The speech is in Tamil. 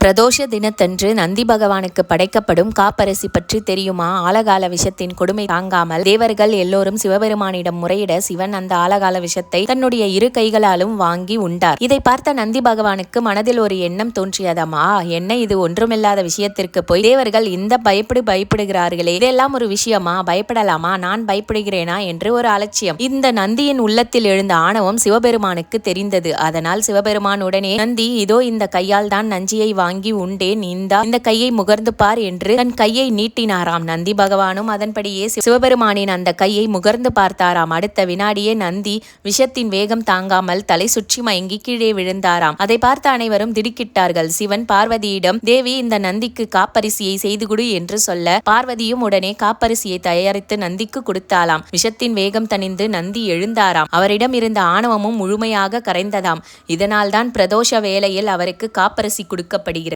பிரதோஷ தினத்தன்று நந்தி பகவானுக்கு படைக்கப்படும் காப்பரிசி பற்றி தெரியுமா? ஆலகால விஷத்தின் கொடுமை தாங்காமல் தேவர்கள் எல்லோரும் சிவபெருமானிடம் முறையிட சிவன் அந்த ஆலகால விஷத்தை தன்னுடைய இரு கைகளாலும் வாங்கி உண்டார். இதை பார்த்த நந்தி பகவானுக்கு மனதில் ஒரு எண்ணம் தோன்றியதாமா, என்ன இது ஒன்றுமில்லாத விஷயத்திற்கு போய் தேவர்கள் இந்த பயப்படுகிறார்களே, இதெல்லாம் ஒரு விஷயமா? பயப்படலாமா? நான் பயப்படுகிறேனா என்று ஒரு அலட்சியம். இந்த நந்தியின் உள்ளத்தில் எழுந்த ஆணவம் சிவபெருமானுக்கு தெரிந்தது. அதனால் சிவபெருமான் உடனே, நந்தி, இதோ இந்த கையால் தான் நஞ்சியை வாங்கி உண்டேன், இந்த கையை முகர்ந்து பார் என்று தன் கையை நீட்டினாராம். நந்தி பகவானும் அதன்படியே சிவபெருமானின் அந்த கையை முகர்ந்து பார்த்தாராம். அடுத்த வினாடியே நந்தி விஷத்தின் வேகம் தாங்காமல் தலை சுற்றி மயங்கி கீழே விழுந்தாராம். அதை பார்த்த அனைவரும் திடுக்கிட்டார்கள். சிவன் பார்வதியிடம், தேவி, இந்த நந்திக்கு காப்பரிசியை செய்து கொடு என்று சொல்ல, பார்வதியும் உடனே காப்பரிசியை தயாரித்து நந்திக்கு கொடுத்தாளாம். விஷத்தின் வேகம் தணிந்து நந்தி எழுந்தாராம். அவரிடம் இருந்த ஆணவமும் முழுமையாக கரைந்ததாம். இதனால்தான் பிரதோஷ வேளையில் அவருக்கு காப்பரிசி கொடுக்கப்படுகிறது.